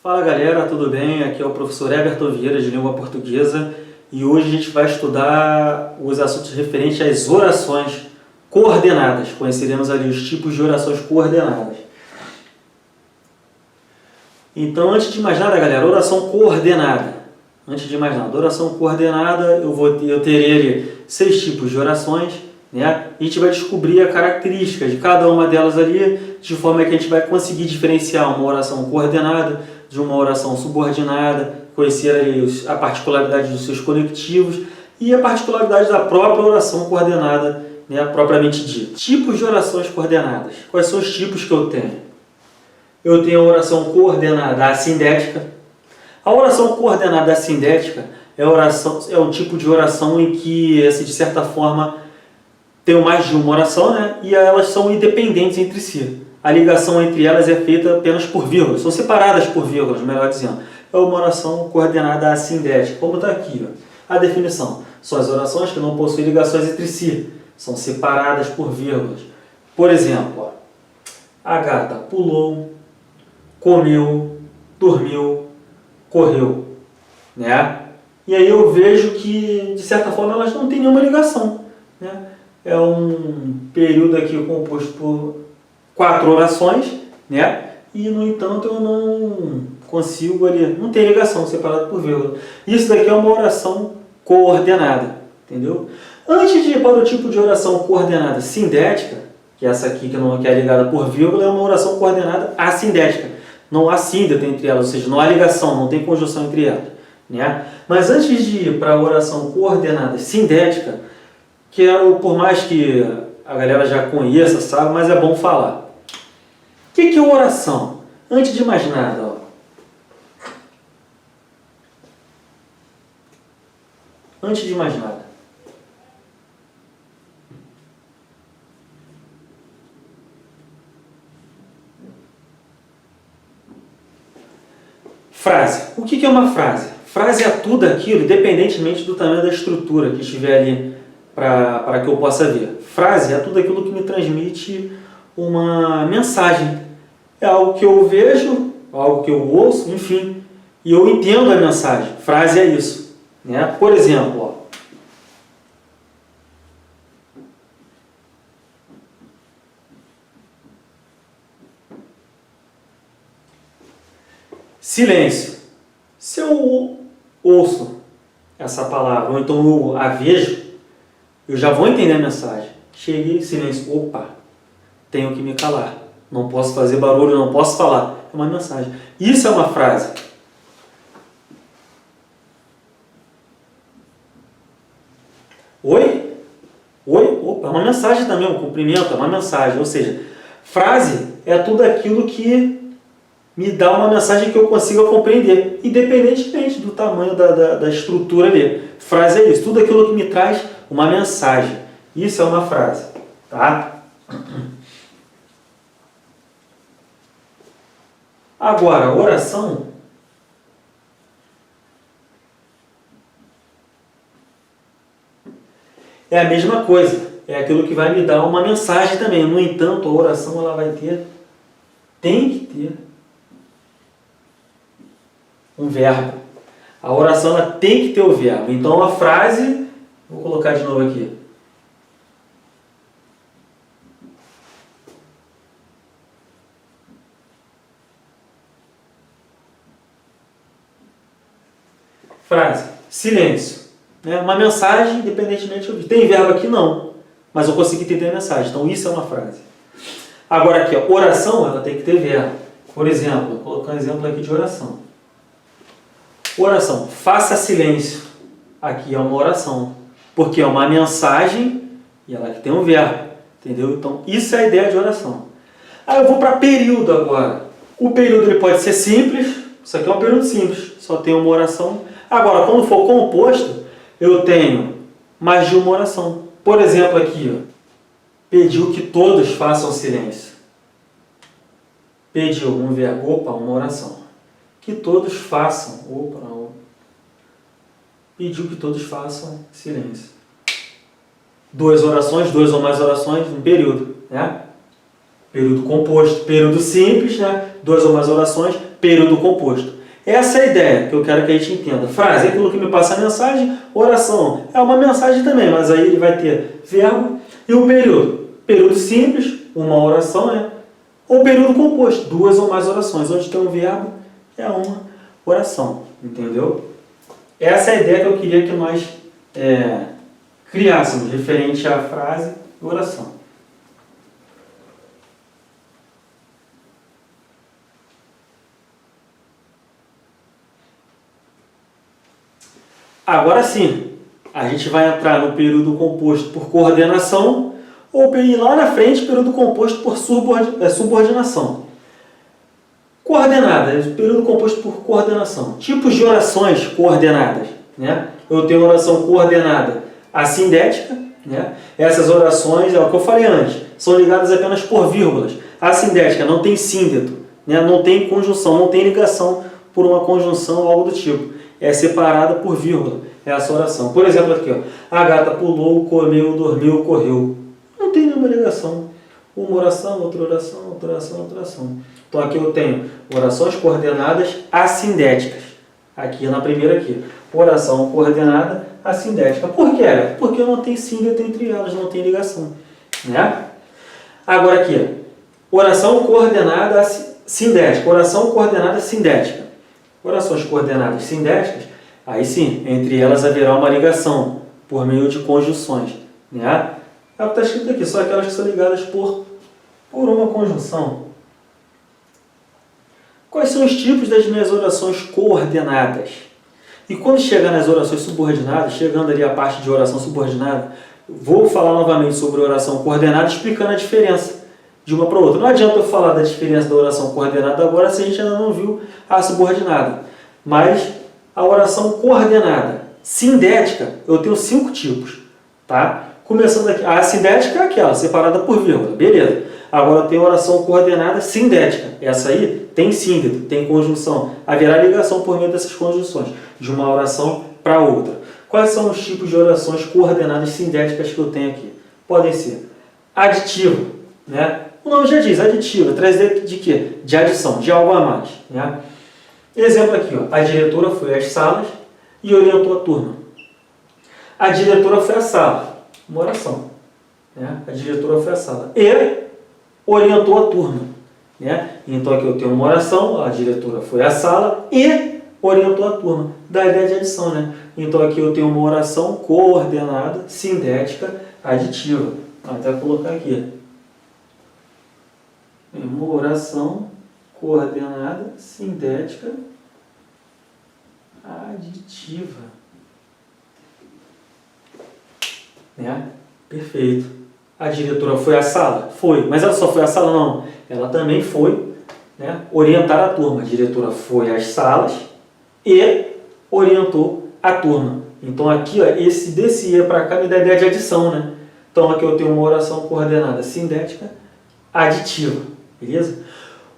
Fala galera, tudo bem? Aqui é o professor Everton Vieira de Língua Portuguesa e hoje a gente vai estudar os assuntos referentes às orações coordenadas. Conheceremos ali os tipos de orações coordenadas. Então, antes de mais nada, galera, oração coordenada. Antes de mais nada, oração coordenada, eu terei ali 6 tipos de orações, né? A gente vai descobrir a característica de cada uma delas ali, de forma que a gente vai conseguir diferenciar uma oração coordenada de uma oração subordinada, conhecer ali a particularidade dos seus conectivos e a particularidade da própria oração coordenada, né, propriamente dita. Tipos de orações coordenadas. Quais são os tipos que eu tenho? Eu tenho a oração coordenada assindética. A oração coordenada assindética é um tipo de oração em que, assim, de certa forma, tem mais de uma oração, né, e elas são independentes entre si. A ligação entre elas é feita apenas por vírgulas, são separadas por vírgulas, melhor dizendo. É uma oração coordenada assindética, como está aqui, ó. A definição: são as orações que não possuem ligações entre si, são separadas por vírgulas. Por exemplo, ó, a gata pulou, comeu, dormiu, correu, né? E aí eu vejo que, de certa forma, elas não têm nenhuma ligação, né? É um período aqui composto por 4 orações, né? E, no entanto, eu não consigo ali, não tem ligação, separado por vírgula. Isso daqui é uma oração coordenada, entendeu? Antes de ir para o tipo de oração coordenada sindética, que é essa aqui que é ligada por vírgula, é uma oração coordenada assindética. Não há síndeta entre elas, ou seja, não há ligação, não tem conjunção entre elas, né? Mas antes de ir para a oração coordenada sindética, por mais que a galera já conheça, sabe, mas é bom falar. O que é oração? Antes de mais nada, ó. Antes de mais nada. Frase. O que é uma frase? Frase é tudo aquilo, independentemente do tamanho da estrutura que estiver ali para que eu possa ver. Frase é tudo aquilo que me transmite uma mensagem. É algo que eu vejo, algo que eu ouço, enfim, e eu entendo a mensagem. Frase é isso, né? Por exemplo, ó, silêncio. Se eu ouço essa palavra, ou então eu a vejo, eu já vou entender a mensagem. Cheguei, silêncio. Opa, tenho que me calar. Não posso fazer barulho, não posso falar. É uma mensagem. Isso é uma frase. Oi? Oi? Opa, é uma mensagem também, um cumprimento, é uma mensagem. Ou seja, frase é tudo aquilo que me dá uma mensagem que eu consiga compreender, independentemente do tamanho da estrutura ali. Frase é isso, tudo aquilo que me traz uma mensagem. Isso é uma frase, tá? Agora, oração é a mesma coisa, é aquilo que vai me dar uma mensagem também. No entanto, a oração ela tem que ter um verbo. A oração ela tem que ter o verbo. Então a frase, vou colocar de novo aqui. Frase, silêncio. Né? Uma mensagem, independentemente de ouvir. Tem verbo aqui? Não. Mas eu consegui entender a mensagem. Então isso é uma frase. Agora aqui, ó, oração, ela tem que ter verbo. Por exemplo, vou colocar um exemplo aqui de oração. Oração, faça silêncio. Aqui é uma oração. Porque é uma mensagem e ela que tem um verbo. Entendeu? Então isso é a ideia de oração. Aí eu vou para período agora. O período ele pode ser simples. Isso aqui é um período simples. Só tem uma oração. Agora, quando for composto, eu tenho mais de uma oração. Por exemplo, aqui, ó, pediu que todos façam silêncio. Pediu um verbo, opa, uma oração. Que todos façam, opa, não. Pediu que todos façam silêncio. 2 orações, 2 ou mais orações, um período, né? Período composto, período simples, né? 2 ou mais orações, período composto. Essa é a ideia que eu quero que a gente entenda. Frase é aquilo que me passa a mensagem, oração é uma mensagem também, mas aí ele vai ter verbo e o período. Período simples, uma oração, né? Ou período composto, duas ou mais orações. Onde tem um verbo, é uma oração. Entendeu? Essa é a ideia que eu queria que nós criássemos, referente à frase e oração. Agora sim, a gente vai entrar no período composto por coordenação ou ir lá na frente, período composto por subordinação. Coordenada, período composto por coordenação. Tipos de orações coordenadas. Né? Eu tenho oração coordenada assindética. Né? Essas orações, é o que eu falei antes, são ligadas apenas por vírgulas. A assindética não tem síndeto, né? Não tem conjunção, não tem ligação por uma conjunção ou algo do tipo. É separada por vírgula, é essa oração. Por exemplo, aqui, ó, a gata pulou, comeu, dormiu, correu. Não tem nenhuma ligação. Uma oração, outra oração, outra oração, outra oração. Então aqui eu tenho orações coordenadas assindéticas. Aqui na primeira aqui. Oração coordenada assindética. Por quê? Porque não tem síndeto entre elas, não tem ligação. Né? Agora aqui, oração coordenada sindética. Oração coordenada sindética. Orações coordenadas sindéticas, aí sim, entre elas haverá uma ligação por meio de conjunções. Né? É o que está escrito aqui, só aquelas que são ligadas por uma conjunção. Quais são os tipos das minhas orações coordenadas? E quando chegar nas orações subordinadas, chegando ali a parte de oração subordinada, vou falar novamente sobre oração coordenada, explicando a diferença de uma para outra. Não adianta eu falar da diferença da oração coordenada agora se a gente ainda não viu a subordinada. Mas a oração coordenada sindética, eu tenho 5 tipos. Tá? Começando aqui, a sindética é aquela, separada por vírgula. Beleza. Agora eu tenho a oração coordenada sindética. Essa aí tem síndeto, tem conjunção. Haverá ligação por meio dessas conjunções, de uma oração para outra. Quais são os tipos de orações coordenadas sindéticas que eu tenho aqui? Podem ser aditiva, né? O nome já diz, aditiva, traz de quê? De adição, de algo a mais. Né? Exemplo aqui, ó, a diretora foi às salas e orientou a turma. A diretora foi à sala, uma oração. Né? A diretora foi à sala e orientou a turma. Né? Então aqui eu tenho uma oração, a diretora foi à sala e orientou a turma. Da ideia de adição, né? Então aqui eu tenho uma oração coordenada, sindética, aditiva. Vou até colocar aqui. Uma oração coordenada, sindética, aditiva. Né? Perfeito. A diretora foi à sala? Foi. Mas ela só foi à sala? Não. Ela também foi, né, orientar a turma. A diretora foi às salas e orientou a turma. Então aqui, ó, esse desse e para cá me dá a ideia de adição. Né? Então aqui eu tenho uma oração coordenada sindética, aditiva. Beleza?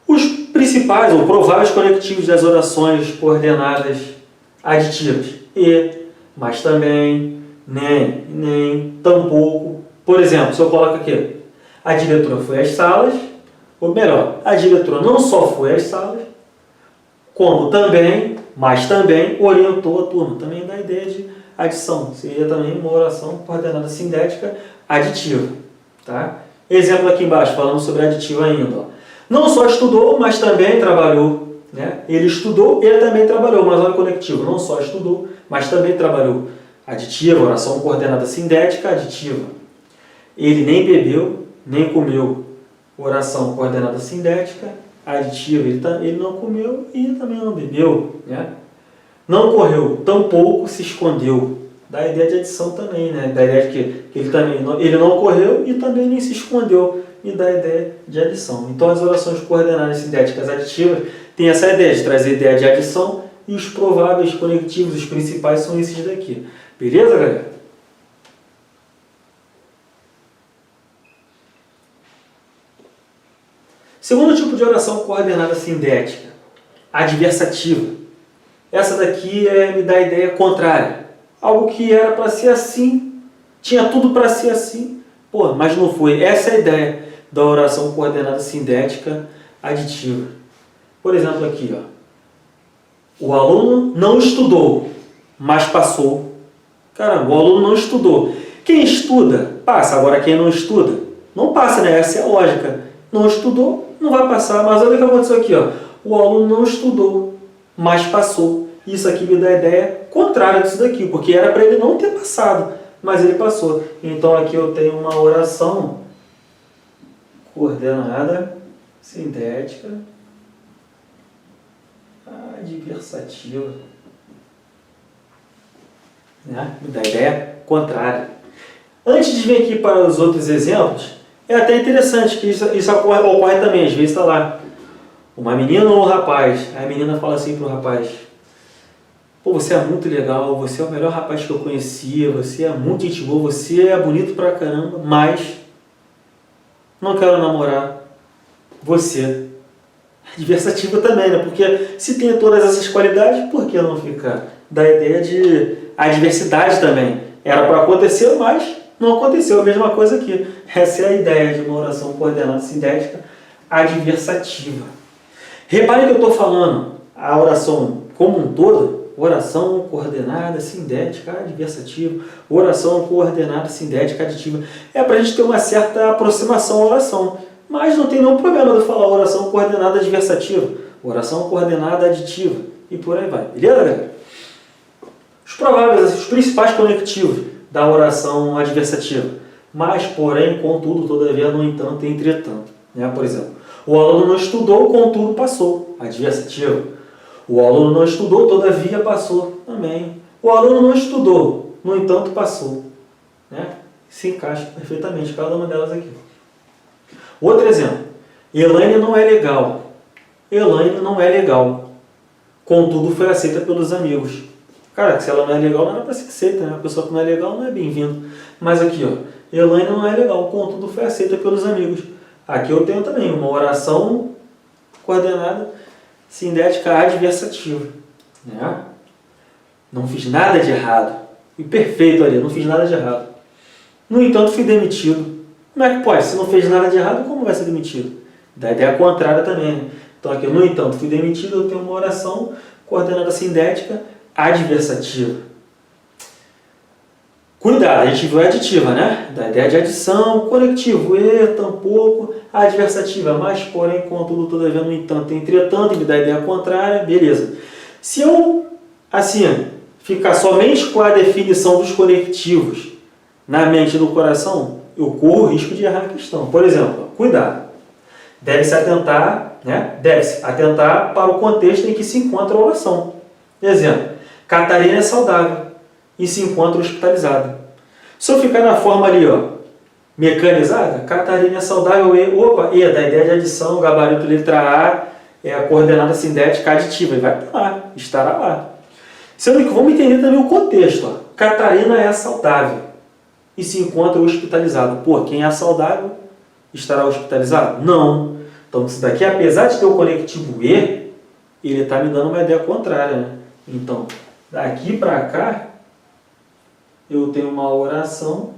Os principais ou prováveis conectivos das orações coordenadas aditivas. E, mas também, nem, tampouco. Por exemplo, se eu coloco aqui, a diretora foi às salas, ou melhor, a diretora não só foi às salas, como também, mas também orientou a turma. Também dá a ideia de adição. Seria também uma oração coordenada sindética aditiva. Tá? Exemplo aqui embaixo, falando sobre aditivo ainda. Ó. Não só estudou, mas também trabalhou. Né? Ele estudou, ele também trabalhou. Mas olha o conectivo. Não só estudou, mas também trabalhou. Aditiva, oração coordenada sindética, aditiva. Ele nem bebeu, nem comeu. Oração coordenada sindética, aditiva. Ele não comeu e também não bebeu. Né? Não correu, tampouco se escondeu. Dá a ideia de adição também, né? Dá a ideia de que ele não correu e também nem se escondeu. E dá a ideia de adição. Então as orações coordenadas sindéticas aditivas têm essa ideia de trazer a ideia de adição e os prováveis conectivos, os principais, são esses daqui. Beleza, galera? Segundo tipo de oração coordenada sindética, adversativa. Essa daqui me dá a ideia contrária. Algo que era para ser assim, tinha tudo para ser assim, pô, mas não foi. Essa é a ideia da oração coordenada sindética aditiva. Por exemplo aqui, ó. O aluno não estudou, mas passou. Caramba, o aluno não estudou. Quem estuda, passa. Agora, quem não estuda, não passa, né? Essa é a lógica. Não estudou, não vai passar. Mas olha o que aconteceu aqui, ó. O aluno não estudou, mas passou. Isso aqui me dá a ideia contrária disso daqui, porque era para ele não ter passado, mas ele passou. Então, aqui eu tenho uma oração coordenada, sintética, adversativa. Né? Me dá a ideia contrária. Antes de vir aqui para os outros exemplos, é até interessante que isso ocorre também. Às vezes está lá uma menina ou um rapaz. Aí a menina fala assim para o rapaz: pô, você é muito legal, você é o melhor rapaz que eu conhecia, você é muito gente boa, você é bonito pra caramba, mas não quero namorar você. Adversativa também, né? Porque se tem todas essas qualidades, por que não ficar? Da ideia de adversidade também. Era para acontecer, mas não aconteceu. A mesma coisa aqui. Essa é a ideia de uma oração coordenada sintética adversativa. Reparem que eu estou falando a oração como um todo. Oração coordenada sintética adversativa. Oração coordenada sintética aditiva. É para a gente ter uma certa aproximação à oração. Mas não tem nenhum problema de eu falar oração coordenada adversativa, oração coordenada aditiva e por aí vai. Beleza, galera? Os prováveis, os principais conectivos da oração adversativa. Mas, porém, contudo, todavia, no entanto, entretanto. Né? Por exemplo, o aluno não estudou, contudo, passou. Adversativa. O aluno não estudou, todavia, passou. Também. O aluno não estudou, no entanto, passou. Né? Se encaixa perfeitamente cada uma delas aqui. Outro exemplo. Elaine não é legal. Elaine não é legal. Contudo, foi aceita pelos amigos. Cara, se ela não é legal, não era para ser aceita, né? A pessoa que não é legal não é bem-vindo. Mas aqui, ó. Elaine não é legal. Contudo, foi aceita pelos amigos. Aqui eu tenho também uma oração coordenada sintética adversativa. Né? Não fiz nada de errado. E perfeito ali, não fiz nada de errado. No entanto, fui demitido. Como é que pode? Se não fez nada de errado, como vai ser demitido? Da ideia contrária também, né? Então aqui, no entanto, fui demitido, eu tenho uma oração coordenada sintética adversativa. Cuidado, a gente viu a aditiva, né? Da ideia de adição, conectivo, tampouco, adversativa, mas, porém, contudo, todavia, no entanto, entretanto, me dá a ideia contrária, beleza. Se eu, assim, ficar somente com a definição dos conectivos na mente e no coração, eu corro o risco de errar a questão. Por exemplo, cuidado. Deve-se atentar, né? Deve-se atentar para o contexto em que se encontra a oração. Exemplo, Catarina é saudável e se encontra hospitalizada. Se eu ficar na forma ali, ó, mecanizada, Catarina é saudável e, da ideia de adição, gabarito letra A, é a coordenada sintética aditiva, e vai para lá, estará lá. Sendo que vamos entender também o contexto, ó. Catarina é saudável e se encontra hospitalizado. Pô, quem é saudável estará hospitalizado? Não. Então, isso daqui, apesar de ter o conectivo E, ele está me dando uma ideia contrária, né? Então, daqui para cá, eu tenho uma oração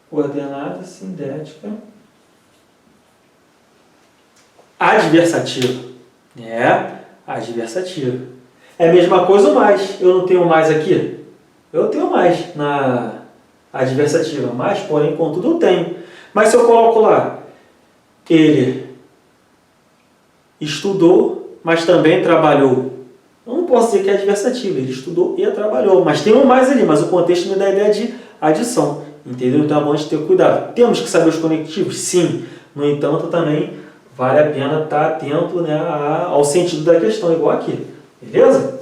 coordenada sintética adversativa. Adversativa. É a mesma coisa ou mais. Eu não tenho mais aqui? Eu tenho mais na adversativa, mas, porém, contudo, eu tenho. Mas se eu coloco lá, ele estudou, mas também trabalhou. Eu não posso dizer que é adversativa, ele estudou e trabalhou. Mas tem um mais ali, mas o contexto me dá a ideia de adição. Entendeu? Então é bom a gente ter cuidado. Temos que saber os conectivos? Sim. No entanto, também vale a pena estar atento, né, ao sentido da questão, igual aqui. Beleza?